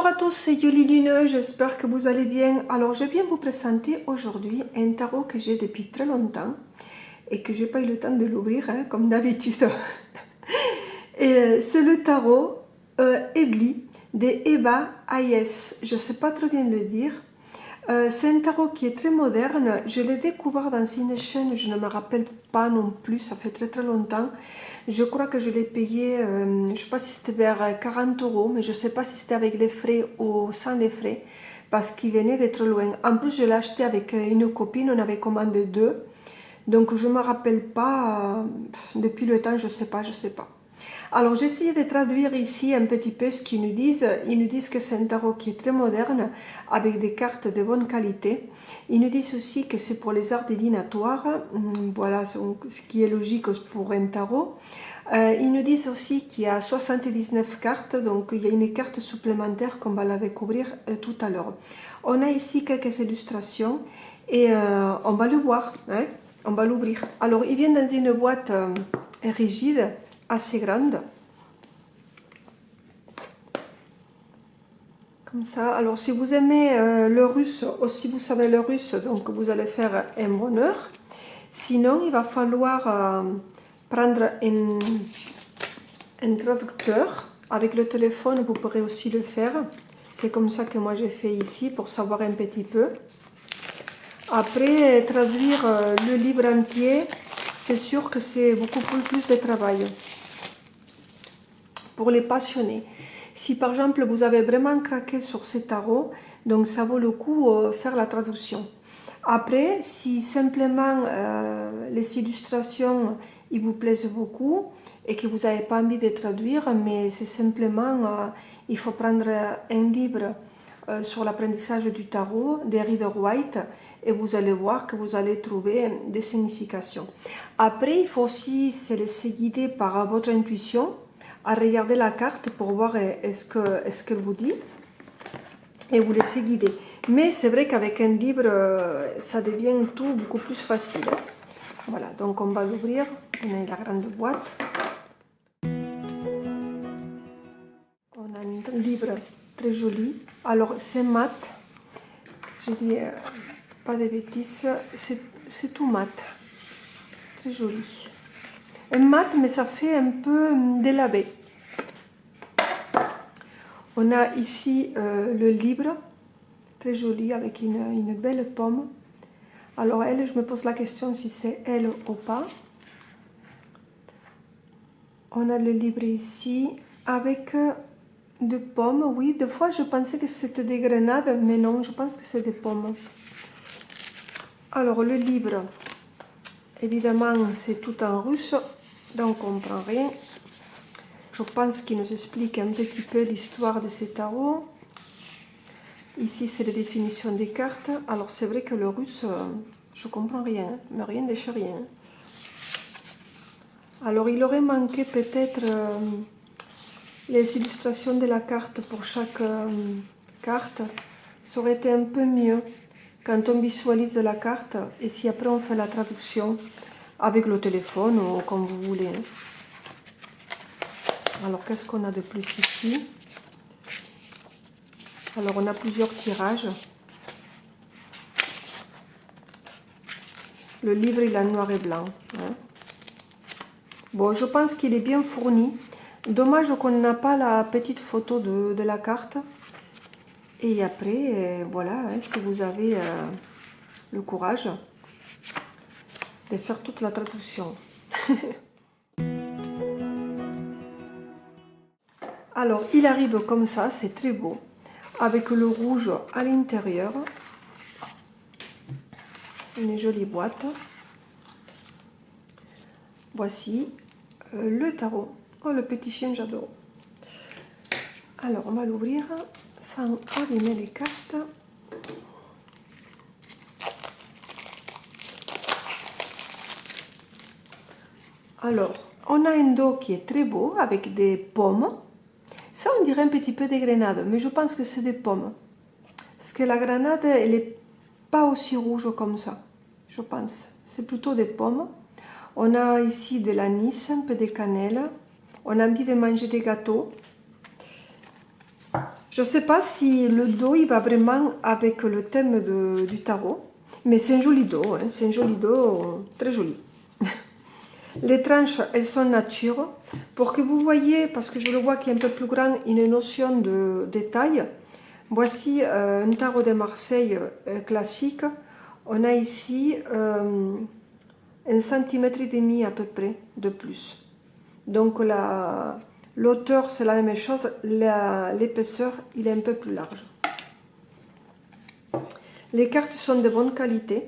Bonjour à tous, c'est Yoli Luneux, j'espère que vous allez bien. Alors je viens vous présenter aujourd'hui un tarot que j'ai depuis très longtemps et que j'ai pas eu le temps de l'ouvrir, hein, comme d'habitude. Et c'est le tarot Ebli de Eba Ayes, je sais pas trop bien le dire. C'est un tarot qui est très moderne, je l'ai découvert dans une chaîne, je ne me rappelle pas non plus, ça fait très longtemps. Je crois que je l'ai payé, je ne sais pas si c'était vers 40 €, mais je ne sais pas si c'était avec les frais ou sans les frais, parce qu'il venait d'être loin. En plus, je l'ai acheté avec une copine, on avait commandé deux, donc je ne me rappelle pas, depuis le temps, je ne sais pas. Alors j'ai essayé de traduire ici un petit peu ce qu'ils nous disent. Ils nous disent que c'est un tarot qui est très moderne, avec des cartes de bonne qualité. Ils nous disent aussi que c'est pour les arts divinatoires, voilà ce qui est logique pour un tarot. Ils nous disent aussi qu'il y a 79 cartes, donc il y a une carte supplémentaire qu'on va la découvrir tout à l'heure. On a ici quelques illustrations et on va le voir, hein, on va l'ouvrir. Alors il vient dans une boîte rigide, assez grande, comme ça. Alors si vous aimez le russe, ou si vous savez le russe, donc vous allez faire un bonheur. Sinon il va falloir prendre un traducteur. Avec le téléphone vous pourrez aussi le faire, c'est comme ça que moi j'ai fait ici pour savoir un petit peu. Après traduire le livre entier, c'est sûr que c'est beaucoup plus de travail. Pour les passionnés. Si par exemple vous avez vraiment craqué sur ces tarots, donc ça vaut le coup faire la traduction. Après, si simplement les illustrations ils vous plaisent beaucoup et que vous n'avez pas envie de traduire, mais c'est simplement, il faut prendre un livre sur l'apprentissage du tarot, des Rider-Waite, et vous allez voir que vous allez trouver des significations. Après, il faut aussi se laisser guider par votre intuition, à regarder la carte pour voir est-ce qu'elle vous dit et vous laissez guider. Mais c'est vrai qu'avec un livre, ça devient tout beaucoup plus facile. Voilà, donc on va l'ouvrir. On a la grande boîte. On a un livre très joli. Alors c'est mat. Je dis pas de bêtises, c'est tout mat. Très joli. Un mat, mais ça fait un peu délavé. On a ici le livre, très joli, avec une belle pomme. Alors elle, je me pose la question si c'est elle ou pas. On a le livre ici, avec des pommes. Oui, des fois je pensais que c'était des grenades, mais non, je pense que c'est des pommes. Alors le livre, évidemment, c'est tout en russe, donc on ne comprend rien. Je pense qu'il nous explique un petit peu l'histoire de ces tarots. Ici, c'est la définition des cartes. Alors, c'est vrai que le russe, je ne comprends rien, mais rien de chez rien. Alors, il aurait manqué peut-être les illustrations de la carte pour chaque carte. Ça aurait été un peu mieux quand on visualise la carte et si après on fait la traduction avec le téléphone ou comme vous voulez. Alors, qu'est-ce qu'on a de plus ici? Alors, on a plusieurs tirages. Le livre, il est en noir et blanc. Hein. Bon, je pense qu'il est bien fourni. Dommage qu'on n'a pas la petite photo de la carte. Et après, voilà, hein, si vous avez le courage de faire toute la traduction. Alors, il arrive comme ça, c'est très beau, avec le rouge à l'intérieur. Une jolie boîte. Voici le tarot. Oh, le petit chien, j'adore. Alors, on va l'ouvrir sans abîmer les cartes. Alors, on a un dos qui est très beau, avec des pommes. Ça, on dirait un petit peu des grenades, mais je pense que c'est des pommes. Parce que la grenade, elle n'est pas aussi rouge comme ça, je pense. C'est plutôt des pommes. On a ici de l'anis, un peu de cannelle. On a envie de manger des gâteaux. Je ne sais pas si le dos il va vraiment avec le thème du tarot, mais c'est un joli dos, hein, c'est un joli dos très joli. Les tranches, elles sont nature. Pour que vous voyez, parce que je le vois qui est un peu plus grand, une notion de détail. Voici un tarot de Marseille classique. On a ici 1,5 cm à peu près de plus. Donc l'auteur c'est la même chose, l'épaisseur il est un peu plus large. Les cartes sont de bonne qualité.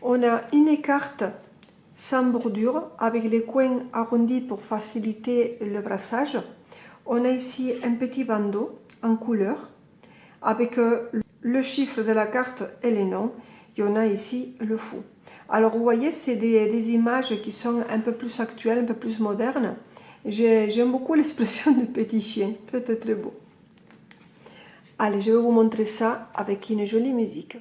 On a une carte sans bordure avec les coins arrondis pour faciliter le brassage. On a ici un petit bandeau en couleur avec le chiffre de la carte et les noms. Et on a ici le fou. Alors vous voyez, c'est des images qui sont un peu plus actuelles, un peu plus modernes. J'aime beaucoup l'expression du petit chien, très très très beau. Allez, je vais vous montrer ça avec une jolie musique.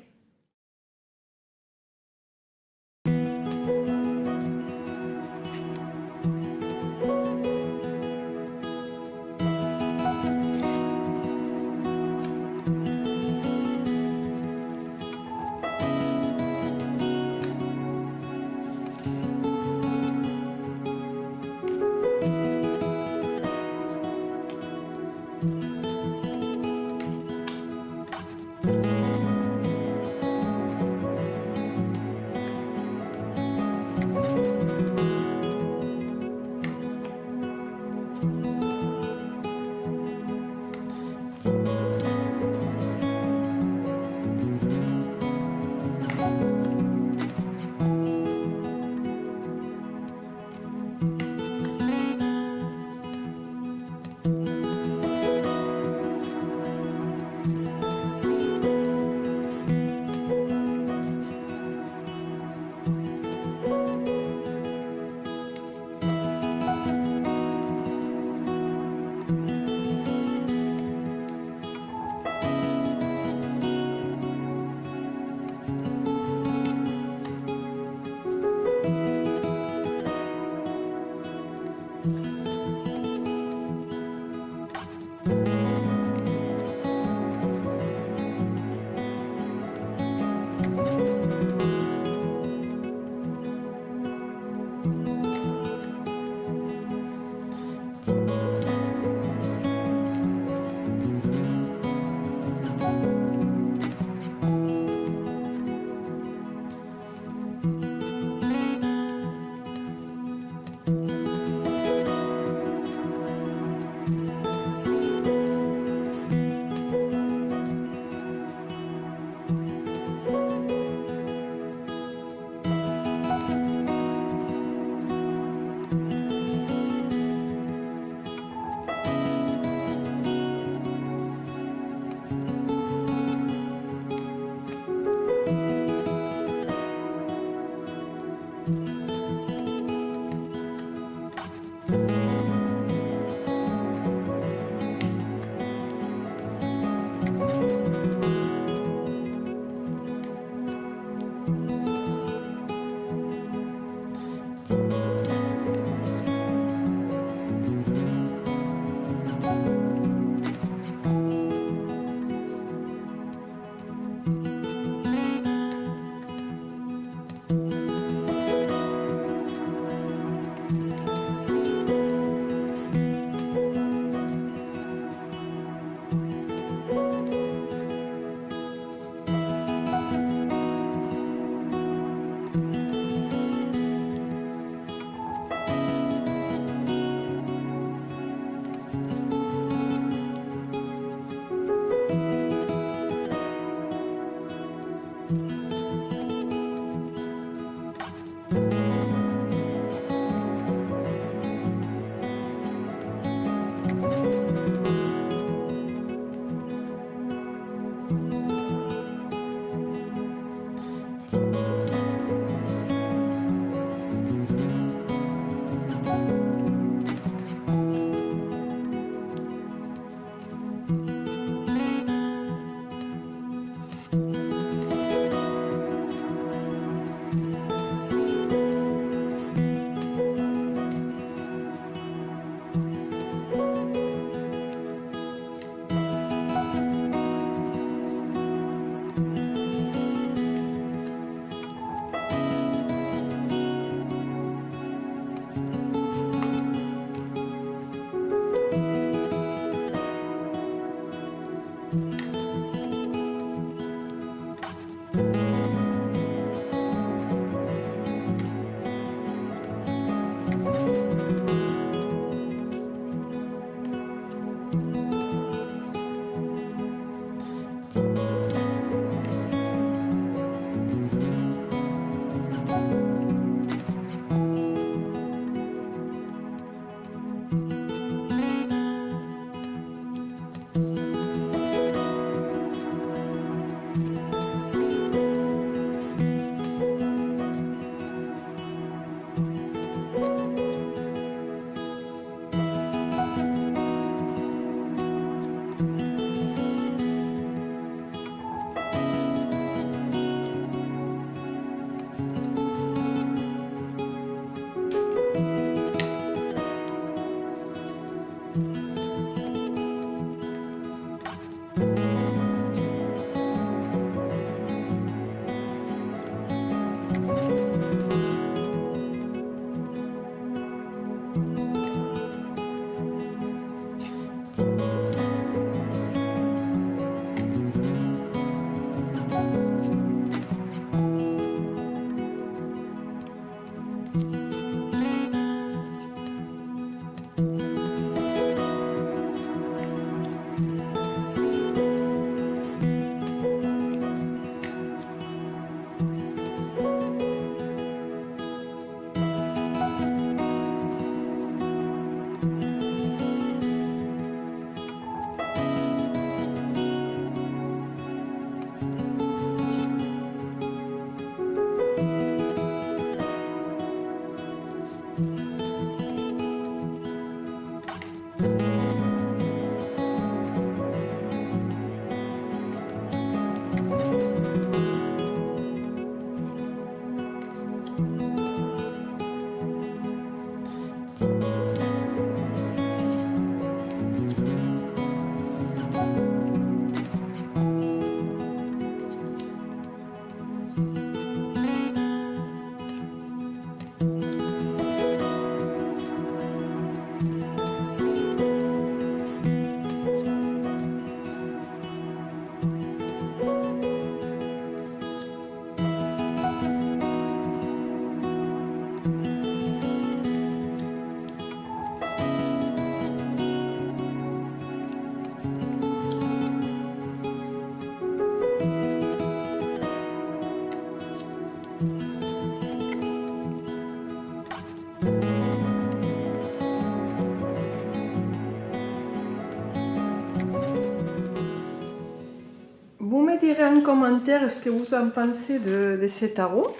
Vous me direz en commentaire ce que vous en pensez de ces tarots.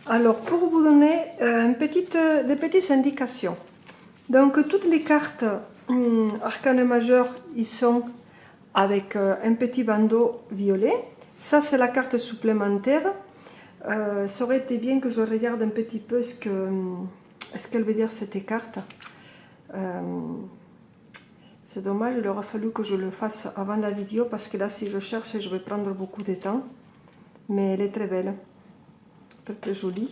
Alors, pour vous donner des petites indications. Donc, toutes les cartes arcanes majeures, ils sont avec un petit bandeau violet. Ça, c'est la carte supplémentaire. Ça aurait été bien que je regarde un petit peu ce qu'elle veut dire cette carte. C'est dommage, il aurait fallu que je le fasse avant la vidéo parce que là, si je cherche, je vais prendre beaucoup de temps. Mais elle est très belle, très très jolie.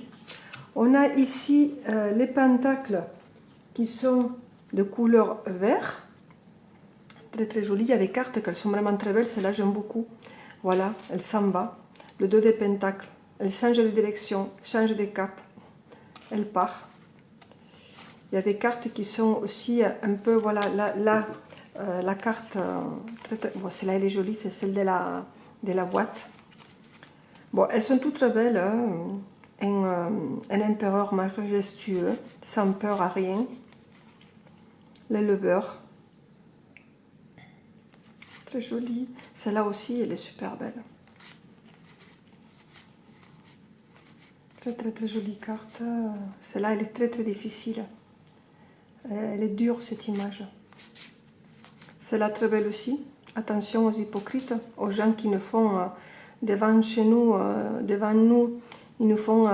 On a ici les pentacles qui sont de couleur vert. Très très jolies. Il y a des cartes qu'elles sont vraiment très belles. Celle-là, j'aime beaucoup. Voilà, elle s'en va. Le 2 des pentacles. Elle change de direction, change de cap. Elle part. Il y a des cartes qui sont aussi un peu, voilà, la carte, bon, celle-là elle est jolie, c'est celle de la boîte. Bon, elles sont toutes très belles, hein. Un empereur majestueux, sans peur à rien. L'éleveur. Très jolie. Celle-là aussi, elle est super belle. Très très très jolie carte. Celle-là, elle est très très difficile. Elle est dure cette image. Celle-là très belle aussi. Attention aux hypocrites, aux gens qui nous font devant nous, ils nous font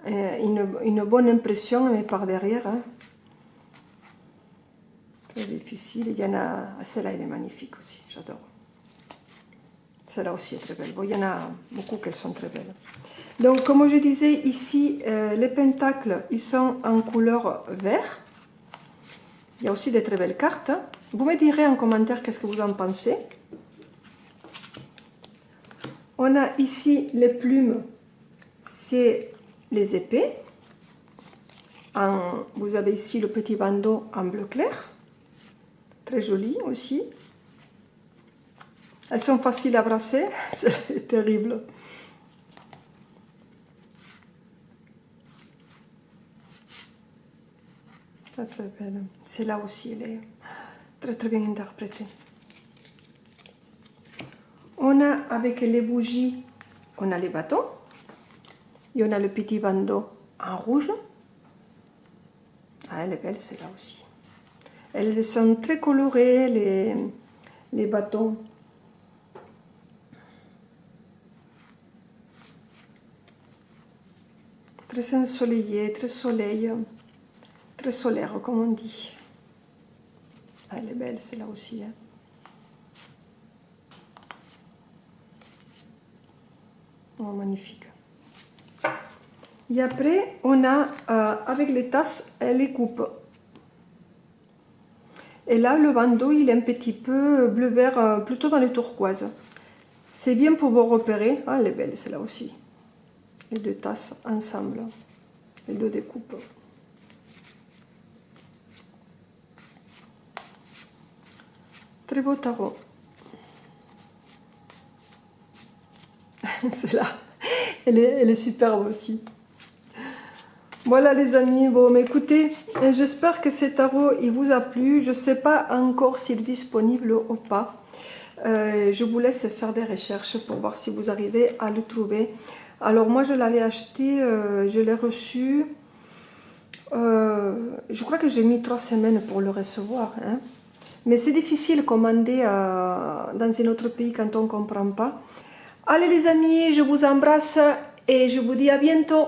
une bonne impression, mais par derrière. Hein. Très difficile. Il y en a. Celle-là, elle est magnifique aussi. J'adore. Celle-là aussi est très belle. Bon, il y en a beaucoup qui sont très belles. Donc, comme je disais, ici, les pentacles, ils sont en couleur vert. Il y a aussi des très belles cartes. Vous me direz en commentaire qu'est-ce que vous en pensez. On a ici les plumes, c'est les épées. Vous avez ici le petit bandeau en bleu clair. Très joli aussi. Elles sont faciles à brasser, c'est terrible. Très très belle. Celle-là aussi, elle est très très bien interprétée. On a avec les bougies, on a les bâtons. Et on a le petit bandeau en rouge. Ah, elle est belle celle-là aussi. Elles sont très colorées, les bâtons. Très ensoleillé, très soleil. Très solaire, comme on dit. Ah, elle est belle, celle-là aussi. Hein. Oh, magnifique. Et après, on a, avec les tasses, les coupes. Et là, le bandeau, il est un petit peu bleu-vert, plutôt dans les turquoises. C'est bien pour vous repérer. Ah, elle est belle, celle-là aussi. Les deux tasses ensemble. Les deux découpes. Très beau tarot. Celle-là, elle est superbe aussi. Voilà les amis, bon mais écoutez, j'espère que ce tarot il vous a plu. Je ne sais pas encore s'il est disponible ou pas. Je vous laisse faire des recherches pour voir si vous arrivez à le trouver. Alors moi je l'avais acheté, je l'ai reçu. Je crois que j'ai mis 3 semaines pour le recevoir. Hein. Mais c'est difficile de commander dans un autre pays quand on ne comprend pas. Allez les amis, je vous embrasse et je vous dis à bientôt.